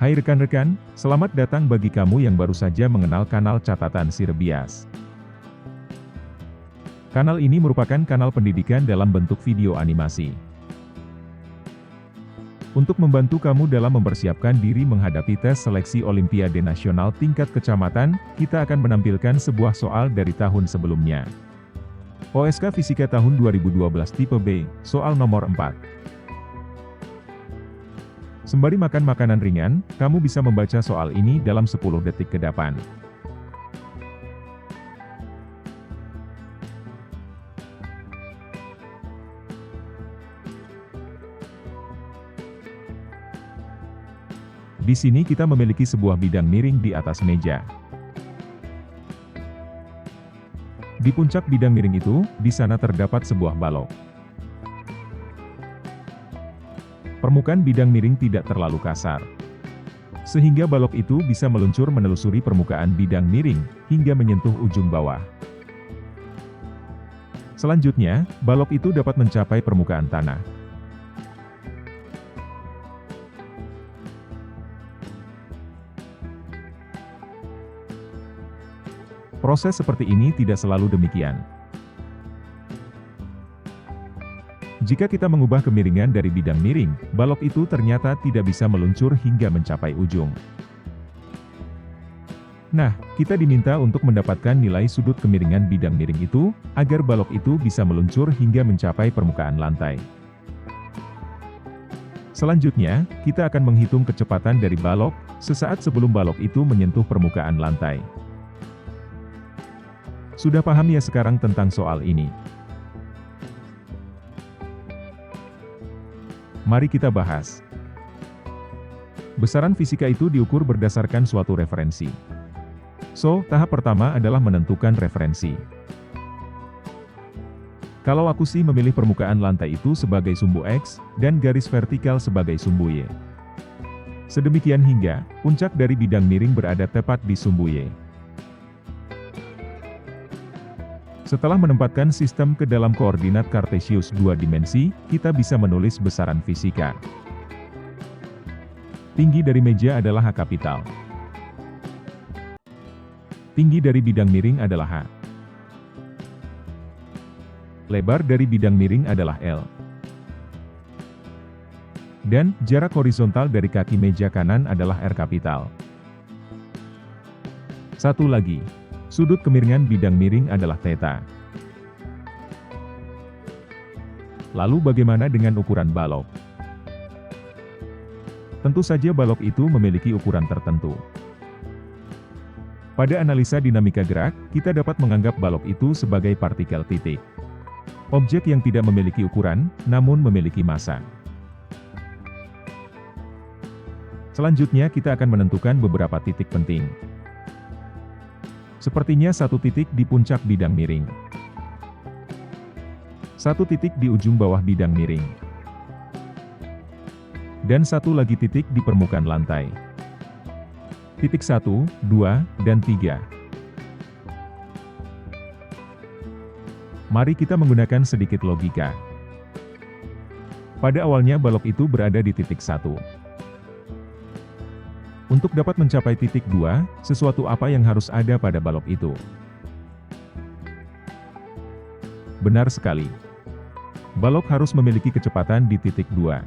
Hai rekan-rekan, selamat datang bagi kamu yang baru saja mengenal kanal Catatan Sirbias. Kanal ini merupakan kanal pendidikan dalam bentuk video animasi. Untuk membantu kamu dalam mempersiapkan diri menghadapi tes seleksi Olimpiade Nasional tingkat kecamatan, kita akan menampilkan sebuah soal dari tahun sebelumnya. OSK Fisika tahun 2012 tipe B, soal nomor 4. Sembari makan makanan ringan, kamu bisa membaca soal ini dalam 10 detik ke depan. Di sini kita memiliki sebuah bidang miring di atas meja. Di puncak bidang miring itu, di sana terdapat sebuah balok. Permukaan bidang miring tidak terlalu kasar, sehingga balok itu bisa meluncur menelusuri permukaan bidang miring, hingga menyentuh ujung bawah. Selanjutnya, balok itu dapat mencapai permukaan tanah. Proses seperti ini tidak selalu demikian. Jika kita mengubah kemiringan dari bidang miring, balok itu ternyata tidak bisa meluncur hingga mencapai ujung. Nah, kita diminta untuk mendapatkan nilai sudut kemiringan bidang miring itu, agar balok itu bisa meluncur hingga mencapai permukaan lantai. Selanjutnya, kita akan menghitung kecepatan dari balok, sesaat sebelum balok itu menyentuh permukaan lantai. Sudah paham ya sekarang tentang soal ini? Mari kita bahas. Besaran fisika itu diukur berdasarkan suatu referensi. So, tahap pertama adalah menentukan referensi. Kalau aku sih memilih permukaan lantai itu sebagai sumbu X, dan garis vertikal sebagai sumbu Y. Sedemikian hingga, puncak dari bidang miring berada tepat di sumbu Y. Setelah menempatkan sistem ke dalam koordinat kartesius 2 dimensi, kita bisa menulis besaran fisika. Tinggi dari meja adalah H kapital. Tinggi dari bidang miring adalah H. Lebar dari bidang miring adalah L. Dan, jarak horizontal dari kaki meja kanan adalah R kapital. Satu lagi. Sudut kemiringan bidang miring adalah theta. Lalu bagaimana dengan ukuran balok? Tentu saja balok itu memiliki ukuran tertentu. Pada analisa dinamika gerak, kita dapat menganggap balok itu sebagai partikel titik. Objek yang tidak memiliki ukuran, namun memiliki massa. Selanjutnya kita akan menentukan beberapa titik penting. Sepertinya satu titik di puncak bidang miring. Satu titik di ujung bawah bidang miring. Dan satu lagi titik di permukaan lantai. Titik 1, 2, dan 3. Mari kita menggunakan sedikit logika. Pada awalnya balok itu berada di titik 1. Untuk dapat mencapai titik 2, sesuatu apa yang harus ada pada balok itu? Benar sekali. Balok harus memiliki kecepatan di titik 2.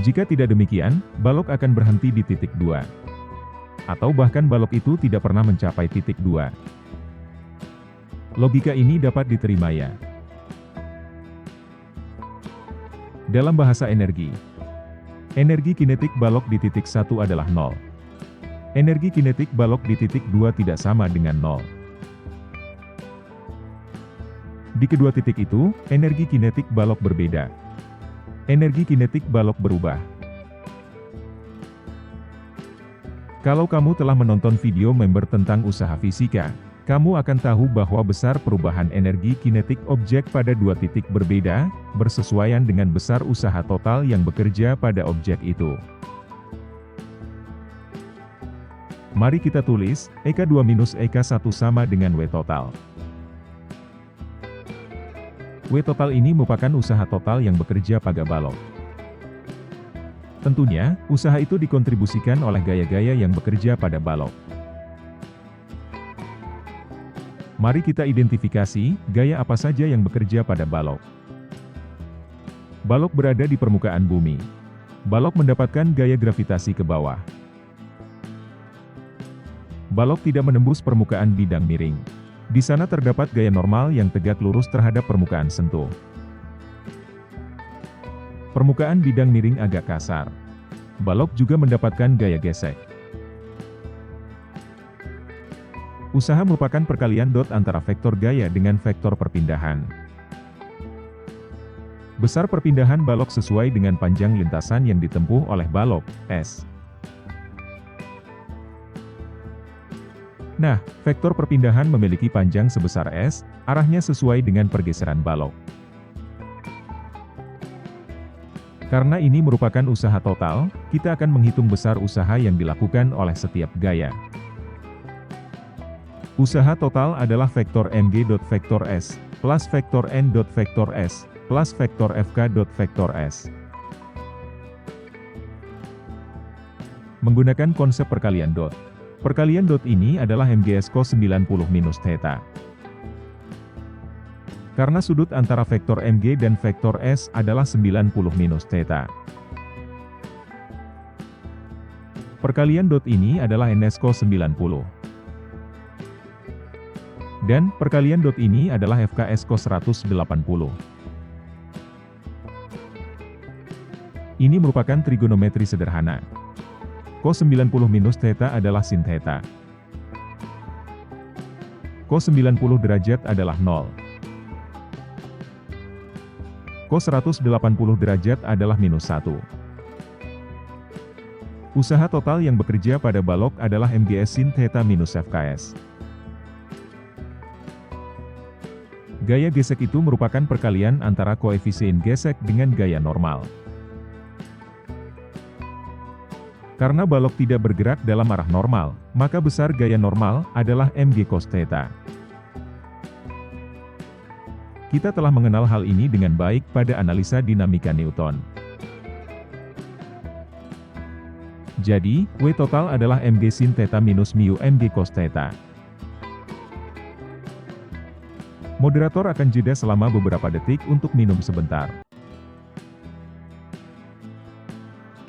Jika tidak demikian, balok akan berhenti di titik 2. Atau bahkan balok itu tidak pernah mencapai titik 2. Logika ini dapat diterima ya. Dalam bahasa energi, energi kinetik balok di titik 1 adalah 0. Energi kinetik balok di titik 2 tidak sama dengan 0. Di kedua titik itu, energi kinetik balok berbeda. Energi kinetik balok berubah. Kalau kamu telah menonton video member tentang usaha fisika, kamu akan tahu bahwa besar perubahan energi kinetik objek pada dua titik berbeda, bersesuaian dengan besar usaha total yang bekerja pada objek itu. Mari kita tulis, EK2 minus EK1 sama dengan W total. W total ini merupakan usaha total yang bekerja pada balok. Tentunya, usaha itu dikontribusikan oleh gaya-gaya yang bekerja pada balok. Mari kita identifikasi, gaya apa saja yang bekerja pada balok. Balok berada di permukaan bumi. Balok mendapatkan gaya gravitasi ke bawah. Balok tidak menembus permukaan bidang miring. Di sana terdapat gaya normal yang tegak lurus terhadap permukaan sentuh. Permukaan bidang miring agak kasar. Balok juga mendapatkan gaya gesek. Usaha merupakan perkalian dot antara vektor gaya dengan vektor perpindahan. Besar perpindahan balok sesuai dengan panjang lintasan yang ditempuh oleh balok, S. Nah, vektor perpindahan memiliki panjang sebesar S, arahnya sesuai dengan pergeseran balok. Karena ini merupakan usaha total, kita akan menghitung besar usaha yang dilakukan oleh setiap gaya. Usaha total adalah vektor mg dot vektor s, plus vektor n dot vektor s, plus vektor fk dot vektor s. Menggunakan konsep perkalian dot. Perkalian dot ini adalah mgs cos 90 minus theta. Karena sudut antara vektor mg dan vektor s adalah 90 minus theta. Perkalian dot ini adalah ns cos 90. Dan, perkalian dot ini adalah fks cos 180. Ini merupakan trigonometri sederhana. Cos 90 minus theta adalah sin theta. Cos 90 derajat adalah 0. Cos 180 derajat adalah minus 1. Usaha total yang bekerja pada balok adalah mgs sin theta minus fks. Gaya gesek itu merupakan perkalian antara koefisien gesek dengan gaya normal. Karena balok tidak bergerak dalam arah normal, maka besar gaya normal adalah mg cos theta. Kita telah mengenal hal ini dengan baik pada analisa dinamika Newton. Jadi, W total adalah mg sin theta minus mu mg cos theta. Moderator akan jeda selama beberapa detik untuk minum sebentar.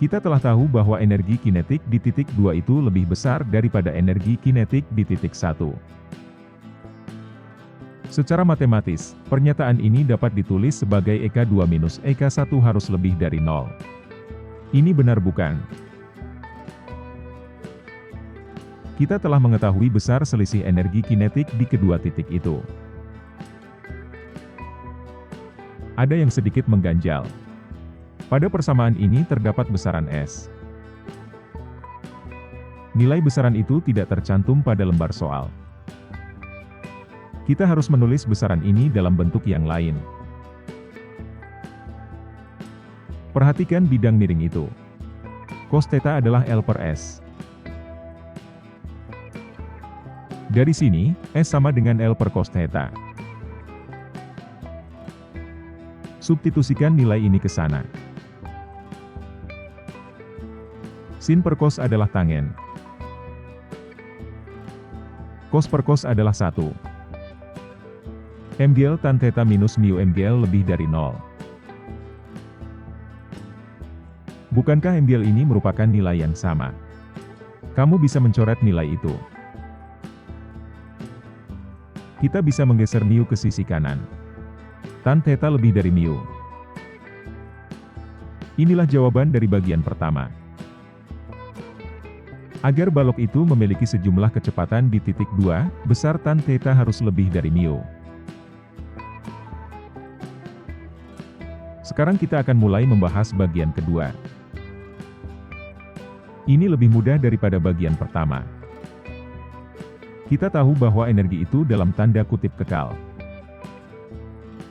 Kita telah tahu bahwa energi kinetik di titik 2 itu lebih besar daripada energi kinetik di titik 1. Secara matematis, pernyataan ini dapat ditulis sebagai EK2 minus EK1 harus lebih dari 0. Ini benar bukan? Kita telah mengetahui besar selisih energi kinetik di kedua titik itu. Ada yang sedikit mengganjal. Pada persamaan ini terdapat besaran S. Nilai besaran itu tidak tercantum pada lembar soal. Kita harus menulis besaran ini dalam bentuk yang lain. Perhatikan bidang miring itu. Cos theta adalah L per S. Dari sini, S sama dengan L per cos theta. Substitusikan nilai ini ke sana. Sin per cos adalah tangen. Cos per cos adalah 1. Mgl tan theta minus mu mgl lebih dari 0. Bukankah mgl ini merupakan nilai yang sama? Kamu bisa mencoret nilai itu. Kita bisa menggeser mu ke sisi kanan. Tan theta lebih dari mu. Inilah jawaban dari bagian pertama. Agar balok itu memiliki sejumlah kecepatan di titik 2, besar tan theta harus lebih dari mu. Sekarang kita akan mulai membahas bagian kedua. Ini lebih mudah daripada bagian pertama. Kita tahu bahwa energi itu dalam tanda kutip kekal.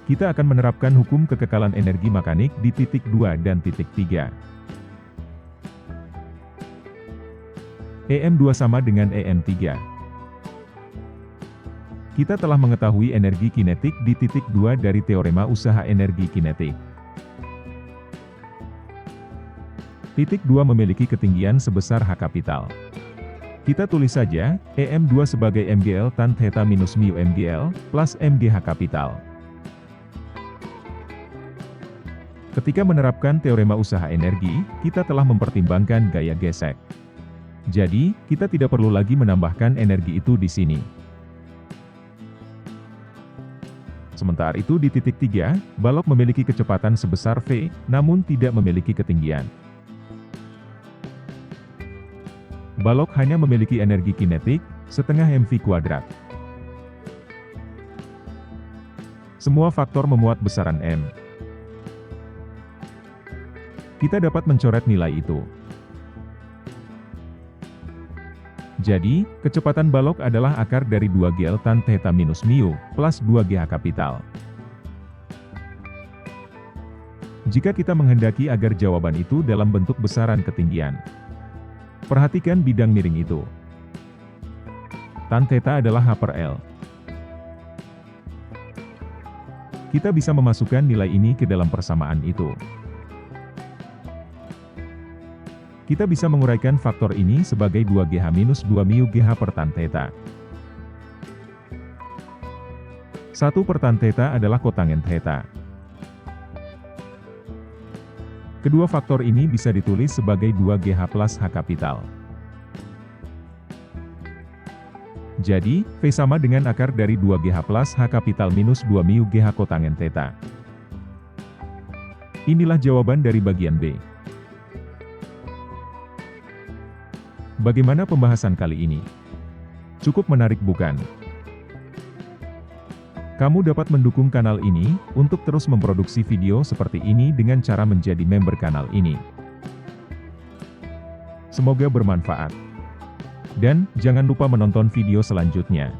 Kita akan menerapkan hukum kekekalan energi mekanik di titik 2 dan titik 3. EM2 sama dengan EM3. Kita telah mengetahui energi kinetik di titik 2 dari teorema usaha energi kinetik. Titik 2 memiliki ketinggian sebesar H kapital. Kita tulis saja, EM2 sebagai MGL tan theta minus mu MGL, plus MGH kapital. Ketika menerapkan teorema usaha energi, kita telah mempertimbangkan gaya gesek. Jadi, kita tidak perlu lagi menambahkan energi itu di sini. Sementara itu di titik 3, balok memiliki kecepatan sebesar V, namun tidak memiliki ketinggian. Balok hanya memiliki energi kinetik, setengah mv kuadrat. Semua faktor memuat besaran M. Kita dapat mencoret nilai itu. Jadi, kecepatan balok adalah akar dari 2Gl tan theta minus mu, plus 2Gh kapital. Jika kita menghendaki agar jawaban itu dalam bentuk besaran ketinggian, perhatikan bidang miring itu. Tan theta adalah H per L. Kita bisa memasukkan nilai ini ke dalam persamaan itu. Kita bisa menguraikan faktor ini sebagai 2GH minus 2 mu GH per tan theta. 1 per tan theta adalah kotangen theta. Kedua faktor ini bisa ditulis sebagai 2GH plus H kapital. Jadi, V sama dengan akar dari 2GH plus H kapital minus 2 mu GH kotangen theta. Inilah jawaban dari bagian B. Bagaimana pembahasan kali ini? Cukup menarik bukan? Kamu dapat mendukung kanal ini, untuk terus memproduksi video seperti ini dengan cara menjadi member kanal ini. Semoga bermanfaat. Dan, jangan lupa menonton video selanjutnya.